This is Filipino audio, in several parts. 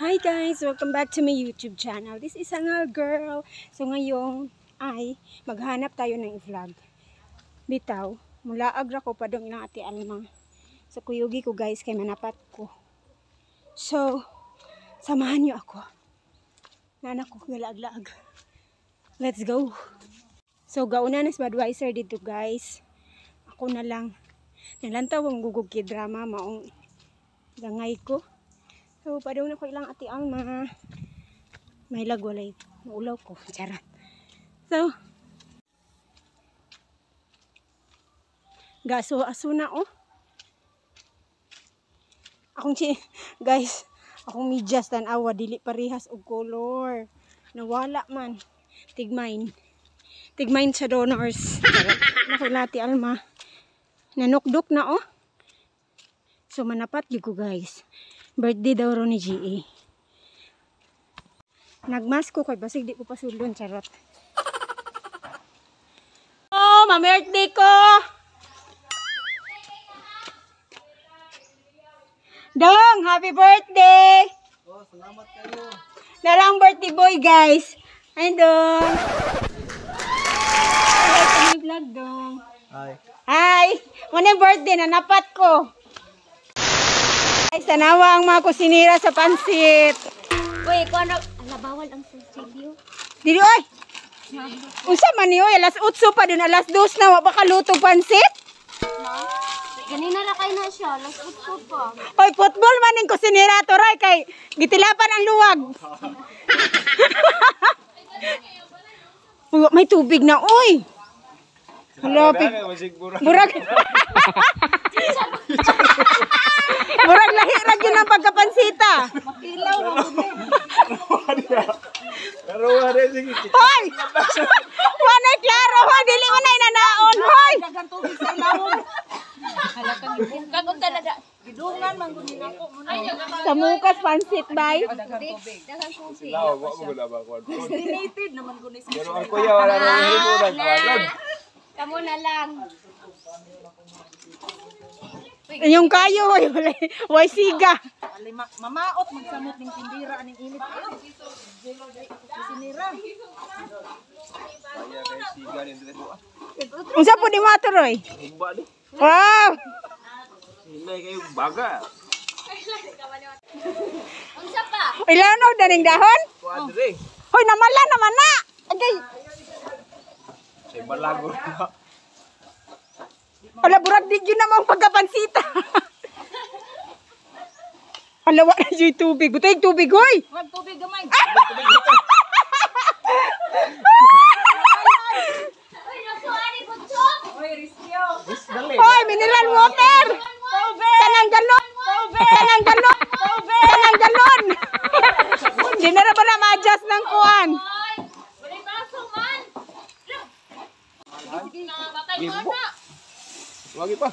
Hi guys! Welcome back to my YouTube channel. This is Angal Girl. So ngayon ay maghanap tayo ng vlog. Bitaw, mula agra ko pa dong ilang ati Alma. So kuyugi ko guys kay manapat ko. So, samahan niyo ako. Nanak ko galag-lag. Let's go! So gauna na sa Budweiser dito guys. Ako na lang. Nalantaw ang gugug drama maong gangay ko. So, padong na ko ilang ati Alma. May lagwalay. Maulaw ko. Charot. So, gaso aso na oh. Guys, akong medyas tanawa dili parehas og color. Nawala man. Tigmain sa donors. Nakulati Alma. Nanukdok na oh. So, manapat gyud ko guys. Birthday daw ro ni GA. Nagmask ko kay basig di ko pasulon, charot. Oh, ma-birthday ko. Dong, happy birthday. Oh, salamat kayo. Narang birthday boy, guys. Hi, Dong. Hi, vlog, Dong. Hi. Hi. Muna birthday na napat ko. Ay, tanawa ang mga kusinira sa pansit. Uy, kung ano, bawal ang video. Dili, oy! Usa man ni, oy, alas 8 pa din, alas 2 na, wapa ka luto pansit? Ganina na kayo na siya, last food pa. Oy, football man yung kusinira to, ray, kay gitilapan ang luwag. Uy, may tubig na, oy! Halapig. Burag. Murag lahi-rag yun ang pagkapansita. Makilaw mo. Hoy! Wanay klaro, hoy! Dili mo na inanaon, hoy! Dagang tubig sa ilawon. Kagod talaga. Gidungan, manggunin ako. Sa mukas, pansit, bay. Dagang tubig. Destinated naman gunin sa Pero ang kuya, wala na yung himuran. Kamu na lang. Yung kayo, hoy, way siga. Mamaot, magsamot ng tindira, aning init. Sinira. Kaya kayo siga rin dito. Unsa po ni Matoroy? Himba di. Wow! Himay kayo baga. Unsa pa? Ilanaw daning dahon? Kuadre. Hoy, namala naman na! Agay! Say balago. Hala, burag di yun namang pagkapansita. Hala, wala yung tubig. Butay tubig, hoy! Wag tubig gamay. Uy, nagsuani ko chok! Oy, riskyo. Hoy, mineral water! Tanang galon! Tanang galon! Tanang galon! Hindi na ba na ma-adjust ng kuwan? Uy, wala baso man! Batay ko Gimbo. na! Wagi pa.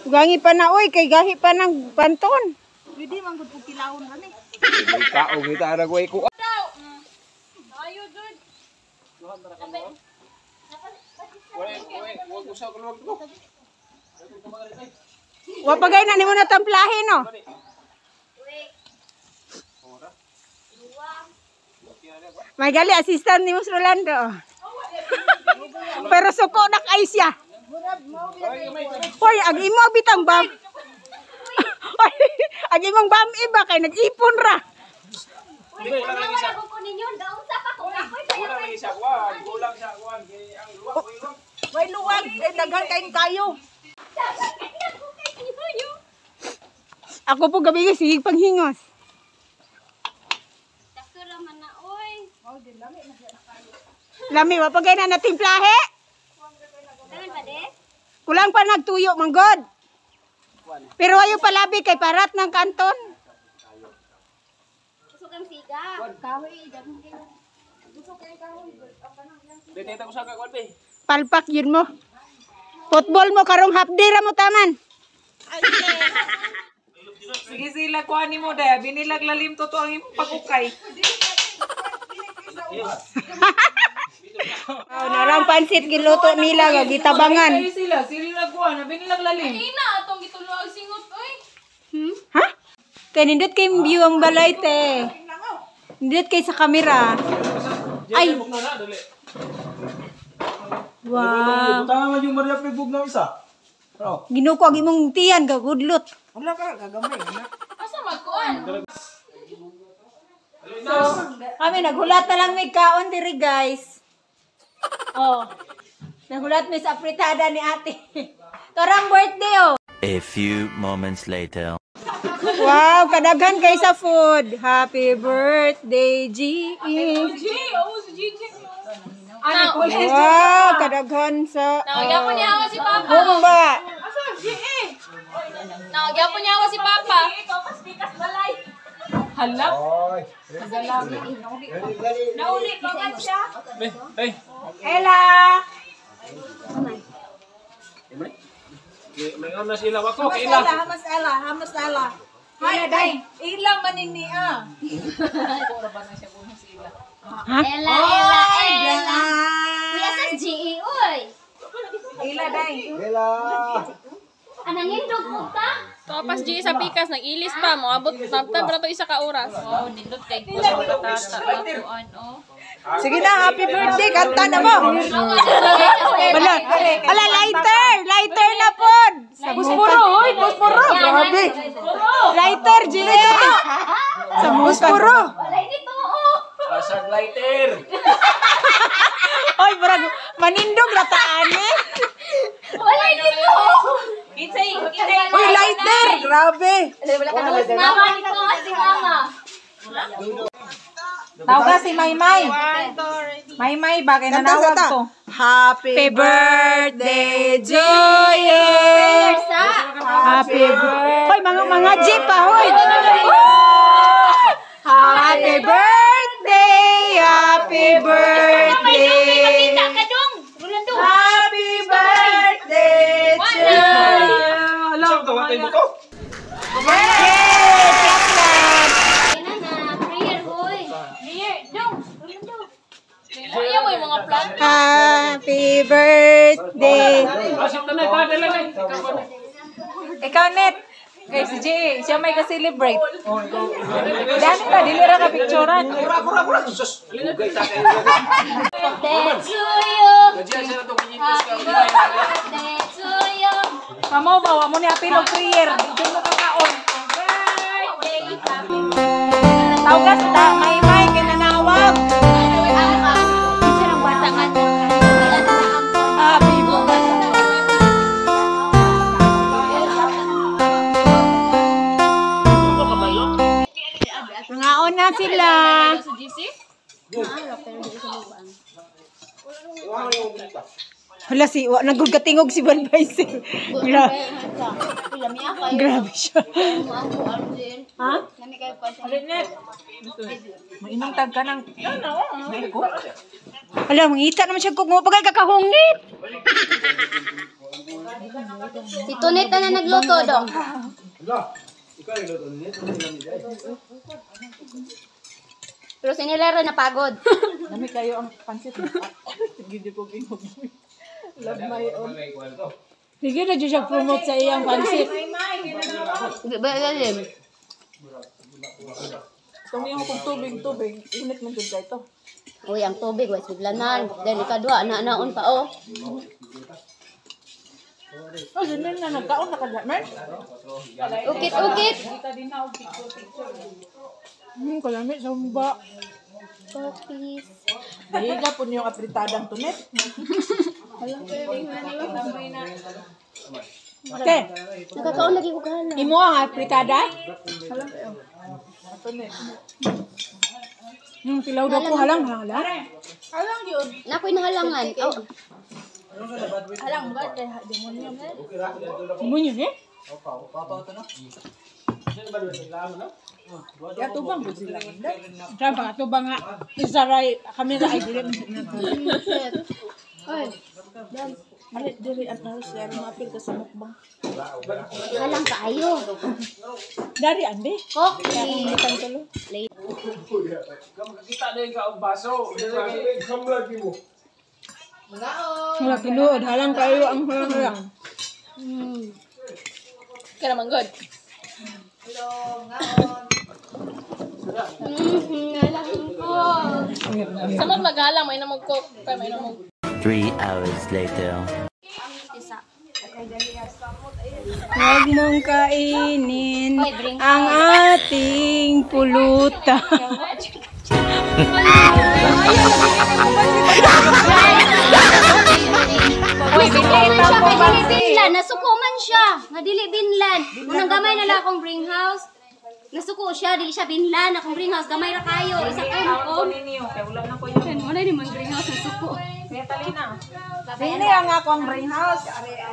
Gangi pa na, oy, kay gahi pa ng panton. Pwede manggod og kilawon rani. May kaong kita ara ko ko. Daw! Ayo, dude! Wag usa ko wag ko. Wapagay na ni mo na tamplahin, no? May gali, assistant ni Mus Rolando. Pero suko na kay siya. Hoy, ag imo bitang bam. Hoy, ag imong bam iba kay nag-ipon ra. Uy, ano wala ko ko ninyo? Daunsa pa ko ako'y Kulang lagi sa kuan, kulang sa kuan kay ang luwag ko ilong. Way luwag, daghan kayong kayo. Ako po gabi sige panghingos. Sakto naman na, uy. Lami, wapagay na natimplahe. Ganun ba, de? Kulang pa nagtuyo, manggod. Pero ayo palabi kay parat ng kanton. Gusto kang siga. Kahoy, dagang kayo. Dito ko sa kuan be. Palpak yun mo. Football mo karong half day ra mo taman. Sige sila kuha ni mo dahil binilaglalim to ang imong pagukay. Oh, narang pansit giluto nila nga gitabangan. Kayo sila kuha na binilaglalim. Ina, atong gitulo ang singot, uy. Ha? Kay nindot kay view ang balay te. Dili kay sa camera. Ay. Bug na na, dali. Wow. Butang naman yung Maria Pibug na isa. Oh. Ginuko ang imong tiyan gagudlot. Wala ka, gagamay. Asa magkuan? So, kami naghulat na lang may kaon diri, guys. Oh. Naghulat mi sa fritada ni ate. Torang birthday, oh. A few moments later. Wow, kadaghan kay sa food. Happy birthday, G. Wow, kadaghan sa Nagyapon niya ako si Papa. bomba. Nagyapon niya ako si Papa. Halap. Nauli pa nga siya. Hey. Ella. May na sila wako. Ila. Hamas Ella. Hay, day. Ilang maniniya. Ella, Ella, Ella. Kuya sa GE, uy. Ila, day. Anang hindog mo ka? Tapos G sa pikas, nag-ilis pa mo. Abot, tabra to isa ka oras. Oh, nindot kay ko sa tata. Kuan, oh. Sige na, happy birthday. Kanta na mo. Ala, ala lighter, lighter na pod. Puspuro, hoy. Puspuro. Grabe. Lighter, G. Sa muspuro. Wala dito, oh. Asag lighter. Oy, brag manindog rataan eh. Wala dito. Uy, lighter. Grabe. Mama, dito nga si Mama. Tawag si Maymay. Maymay, bagay na nawag to. Happy Birthday to you. Sa? Happy birthday. Hoy, mga jeep pa, hoy. Happy birthday. Happy birthday. Ka dong. Rolando. Happy birthday to you. Saan tawagin mo to? Prayer, boy. Prayer, dong. Rolando. Ayaw mo yung mga plan. Happy birthday. Asip na na, dala na. Ikaw, Net. Kay si G, siya may ka-celebrate. Dami ka, dili ra ka picturean. Kura. Sus. Lugay sa kayo. Birthday to you. Diyan sila to kinyitos ka. Birthday to you. Kamo, bawa mo ni apil og prayer. Dito mo kakaon. Tawag sa Maymay, kinanawag. Isa ng bata nga to. Happy birthday. Nangaon na sila. Hala si, nagulgatingog si Balbaising. Grabe siya. Ha? Mainong tag ka ng... Hala, mangita naman siya kung mapagay kakahungit. Si Tunet na nagluto, dong. Pero si Nilero napagod. Dami kayo ang pansit. Sige, ko ginog. Love my own. Sige na dyan siya promote sa iyang pansit. Itong yung kong tubig. Init man dyan kayo ito. Uy, ang tubig, wais biglanan. Then ikadwa, naon pa, oh. Oh, yun na nagkaon na kadamay. Ukit-ukit. Kalamit sa mba. Cookies. Higa po niyong apritadang tunet. Okay, Nakakaon lagi ko gana. imo ang apritada? Pilaw daw ko halang. Nakoy nahalangan. Oh. Munyo eh? Kaya tubang po sila. Saan pa ito ba nga? Isaray, kami na ay dili. Alit diri at naros yan. Mapil ka sa mukbang. Halang kaayo. Dari ande. Cookie. Kita na yung kaong baso. Kamlagi mo. Wala tinuod, halang kayo ang halang. Kaya naman good. Halang. Samot maghala, may namog-cook. Kaya may namog. 3 hours later. Huwag mong kainin ang ating pulutan. Binlan, nasuko man siya. Madili binlan. Unang gamay na lang akong bring house. Nasuko siya, dili siya binlan. Akong bring house, gamay ra kayo. Isa ko. Wala ni mang bring house, nasuko. Dili ang akong bring house.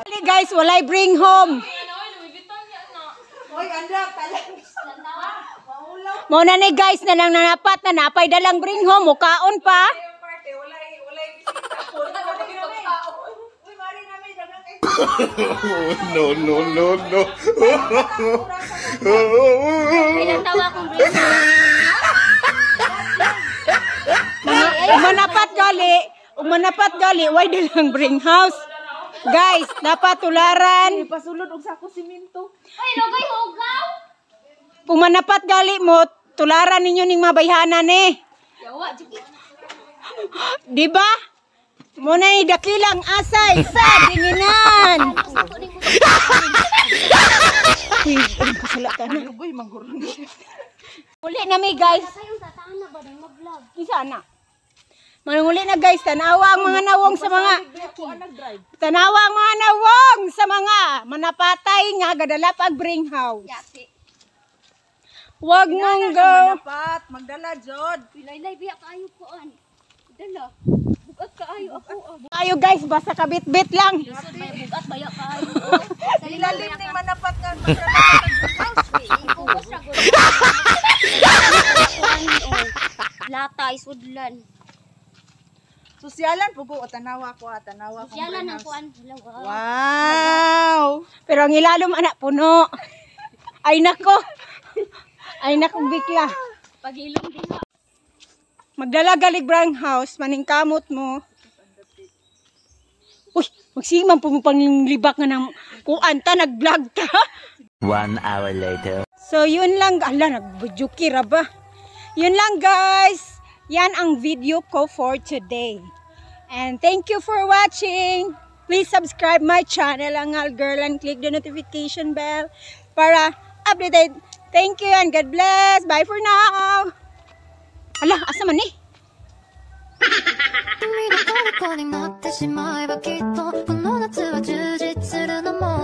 Dali guys, walay bring home. Muna ni guys na lang nanapat na napay dalang bring home. Mukaon pa. No, no, no, no. Pinatawa akong bring house. Umanapat gali, why dalang bring house? Guys, dapat tularan. Pasulod og sako simento. Ay, lugay hugaw. Pumanapat gali mo, tularan ninyo ning mabayhanan eh. Yawa, jiki. Di ba? Muna ni dakilang asay sa dinginan. Uy, ano pasala ka na? Uy, manggurong. Uli na mi guys. Kayong tatana ba na mag-vlog? Isa na. Manunguli na guys, tanawa ang mga nawong sa mga tanawa ang mga nawong sa mga manapatay nga gadala pag bring house. Yati. Wag mong go. Dapat magdala jod. Pilay-lay biya kaayo koan. Dala. Bugat kaayo ako. Ayo guys, basta kabit-bit lang. Lisod may bugat baya kaayo. Sa Ilalim ni manapat nga Ikubos ra gud. Lata isudlan. Sosyalan pugo o tanawa ko tanawa ko. Siyala nang kuan. Wow! Pero ang ilalom anak puno. Ay nako. Ay nako bigla. Pagilom din. Magdala galig brang house, maning kamot mo. Uy, magsimang panglibak nga ng kuan ta, nag-vlog ta. 1 hour later. So yun lang, ala, nagbujuki ra ba? Yun lang guys. Yan ang video ko for today. And thank you for watching. Please subscribe my channel, Angal Girl, and click the notification bell para updated. Thank you and God bless. Bye for now. Ala, asa man eh? 君の虜になってしまえばきっとこの夏は充実するのも